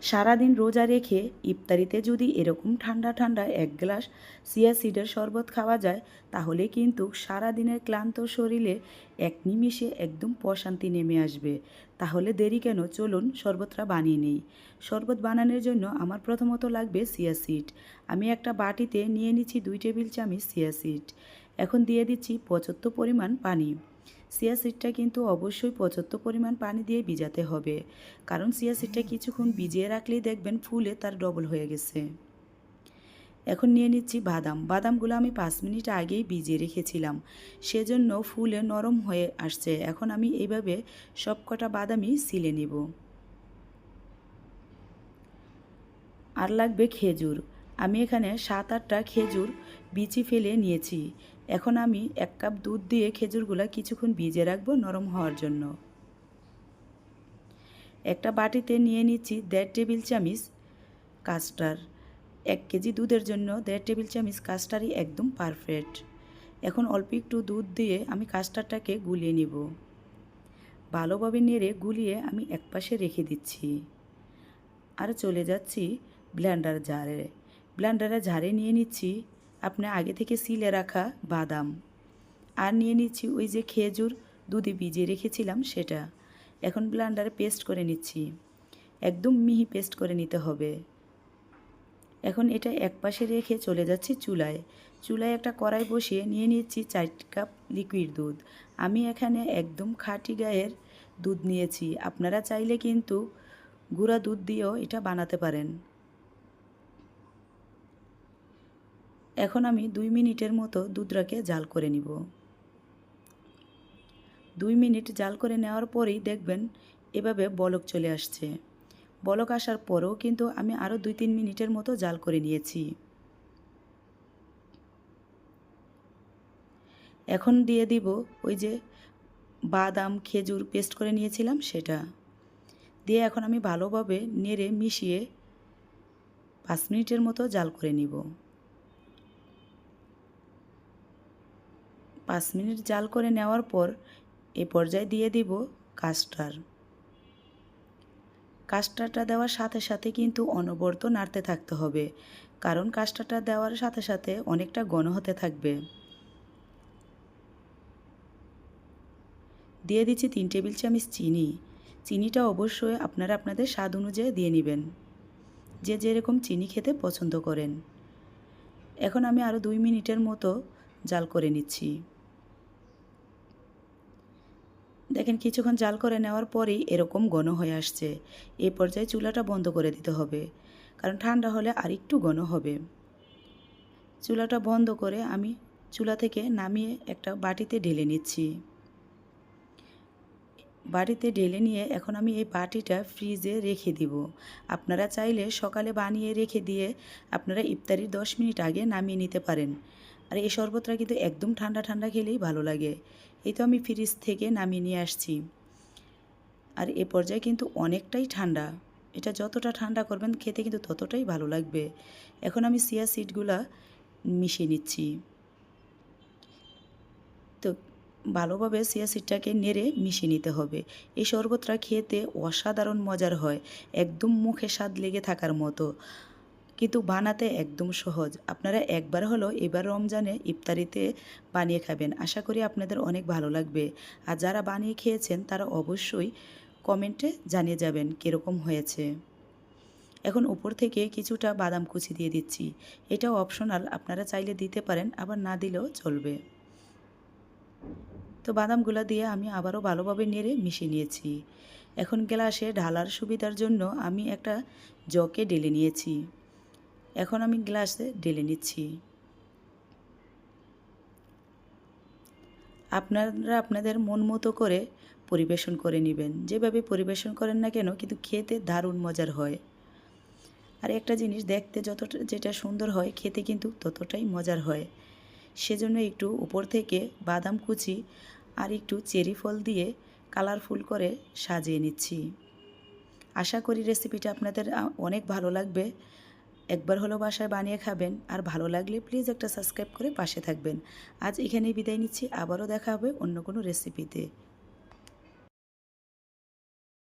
সারাদিন রোজা রেখে ইফতারিতে যদি এরকম ঠান্ডা ঠান্ডা এক গ্লাস চিয়া সিডের শরবত খাওয়া যায় তাহলে কিন্তু সারাদিনের ক্লান্ত শরীরে এক নিমিষে একদম প্রশান্তি নেমে আসবে। তাহলে দেরি কেন, চলুন শরবতটা বানিয়ে নিই। শরবত বানানোর জন্য আমার প্রথমত লাগবে চিয়া সিড। আমি একটা বাটিতে নিয়ে নিচ্ছি 2 টেবিল চামচ চিয়া সিড। এখন দিয়ে দিচ্ছি পর্যাপ্ত পরিমাণ পানি। চিয়া সিডটা কিন্তু অবশ্যই পর্যাপ্ত পরিমাণ পানি দিয়ে ভিজাতে হবে, কারণ চিয়া সিডটা কিছুক্ষণ ভিজিয়ে রাখলেই দেখবেন ফুলে তার ডবল হয়ে গেছে। এখন নিয়ে নিচ্ছি বাদাম। বাদামগুলো আমি 5 মিনিট আগেই ভিজিয়ে রেখেছিলাম, সেজন্য ফুলে নরম হয়ে আসছে। এখন আমি এইভাবে সবকটা বাদামই ছিলে নিব। আর লাগবে খেজুর। আমি এখানে 7-8টা খেজুর বিচি ফেলে নিয়েছি। এখন আমি 1 কাপ দুধ দিয়ে খেজুরগুলো কিছুক্ষণ ভিজিয়ে রাখবো নরম হওয়ার জন্য। একটা বাটিতে নিয়ে নিচ্ছি 1.5 টেবিল চামচ কাস্টার্ড। 1 কেজি দুধের জন্য 1.5 টেবিল চামচ কাস্টার্ডই একদম পারফেক্ট। এখন অল্প একটু দুধ দিয়ে আমি কাস্টার্ডটাকে গুলিয়ে নিব। ভালোভাবে নেড়ে গুলিয়ে আমি একপাশে রেখে দিচ্ছি। আর চলে যাচ্ছি ব্লেন্ডার জারে। ব্লেন্ডারে জারে নিয়ে নিচ্ছি আপনার আগে থেকে সিলে রাখা বাদাম। আর নিয়ে নিচ্ছি ওই যে খেজুর দুধে ভিজিয়ে রেখেছিলাম সেটা। এখন ব্লেন্ডারে পেস্ট করে নিচ্ছি। একদম মিহি পেস্ট করে নিতে হবে। এখন এটা একপাশে রেখে চলে যাচ্ছি চুলায়। চুলায় একটা কড়াই বসিয়ে নিয়ে নিচ্ছি 4 কাপ লিকুইড দুধ। আমি এখানে একদম খাঁটি গায়ের দুধ নিয়েছি। আপনারা চাইলে কিন্তু গুঁড়া দুধ দিয়েও এটা বানাতে পারেন। এখন আমি 2 মিনিটের মতো দুধটাকে জাল করে নিব। 2 মিনিট জাল করে নেওয়ার পরেই দেখবেন এভাবে বলক চলে আসছে। বলক আসার পরেও কিন্তু আমি আরও 2-3 মিনিটের মতো জাল করে নিয়েছি। এখন দিয়ে দিব ওই যে বাদাম খেজুর পেস্ট করে নিয়েছিলাম সেটা দিয়ে এখন আমি ভালোভাবে নেড়ে মিশিয়ে 5 মিনিটের মতো জাল করে নিব। 5 মিনিট জাল করে নেওয়ার পর এ পর্যায়ে দিয়ে দিব কাস্টার্ডটা দেওয়ার সাথে সাথে কিন্তু অনবরত নাড়তে থাকতে হবে, কারণ কাস্টার্ডটা দেওয়ার সাথে সাথে অনেকটা ঘন হতে থাকবে। দিয়ে দিচ্ছি 3 টেবিল চামচ চিনি। চিনিটা অবশ্যই আপনারা আপনাদের স্বাদ অনুযায়ী দিয়ে নেবেন, যে যেরকম চিনি খেতে পছন্দ করেন। এখন আমি আরও 2 মিনিটের মতো জাল করে নিচ্ছি। দেখেন কিছুক্ষণ জাল করে নেওয়ার পরেই এরকম ঘন হয়ে আসছে। এই পর্যায়ে চুলাটা বন্ধ করে দিতে হবে, কারণ ঠান্ডা হলে আর একটু ঘন হবে। চুলাটা বন্ধ করে আমি চুলা থেকে নামিয়ে একটা বাটিতে ঢেলে নিচ্ছি। বাটিতে ঢেলে নিয়ে এখন আমি এই বাটিটা ফ্রিজে রেখে দিব। আপনারা চাইলে সকালে বানিয়ে রেখে দিয়ে আপনারা ইফতারির 10 মিনিট আগে নামিয়ে নিতে পারেন। আর এই শরবতটা কিন্তু একদম ঠান্ডা ঠান্ডা খেলেই ভালো লাগে। এই তো আমি ফ্রিজ থেকে নামিয়ে নিয়ে আসছি। আর এ পর্যায়ে কিন্তু অনেকটাই ঠান্ডা। এটা যতটা ঠান্ডা করবেন খেতে কিন্তু ততটাই ভালো লাগবে। এখন আমি চিয়া সিডগুলা মিশিয়ে নিচ্ছি। তো ভালোভাবে চিয়া সিডটাকে নেড়ে মিশিয়ে নিতে হবে। এই শরবতটা খেতে অসাধারণ মজার হয়, একদম মুখে স্বাদ লেগে থাকার মতো, কিন্তু বানাতে একদম সহজ। আপনারা একবার হলেও এবার রমজানে ইফতারিতে বানিয়ে খাবেন। আশা করি আপনাদের অনেক ভালো লাগবে। আর যারা বানিয়ে খেয়েছেন তারা অবশ্যই কমেন্টে জানিয়ে যাবেন কীরকম হয়েছে। এখন উপর থেকে কিছুটা বাদাম কুচি দিয়ে দিচ্ছি। এটাও অপশনাল, আপনারা চাইলে দিতে পারেন, আবার না দিলেও চলবে। তো বাদামগুলো দিয়ে আমি আবারও ভালোভাবে নেড়ে মিশিয়ে নিয়েছি। এখন গ্লাসে ঢালার সুবিধার জন্য আমি একটা জগে ঢেলে নিয়েছি। এখন আমি গ্লাসে ঢেলে নিচ্ছি। আপনারা আপনাদের মন মতো করে পরিবেশন করে নেবেন। যেভাবে পরিবেশন করেন না কেন কিন্তু খেতে দারুণ মজার হয়। আর একটা জিনিস, দেখতে যতটা যেটা সুন্দর হয় খেতে কিন্তু ততটাই মজার হয়। সেজন্য একটু উপর থেকে বাদাম কুচি আর একটু চেরি ফল দিয়ে কালারফুল করে সাজিয়ে নিচ্ছি। আশা করি রেসিপিটা আপনাদের অনেক ভালো লাগবে। একবার হলো বাসায় বানিয়ে খাবেন। আর ভালো লাগলে প্লিজ একটা সাবস্ক্রাইব করে পাশে থাকবেন। আজ এখানেই বিদায় নিচ্ছি, আবারও দেখা হবে অন্য কোনো রেসিপিতে।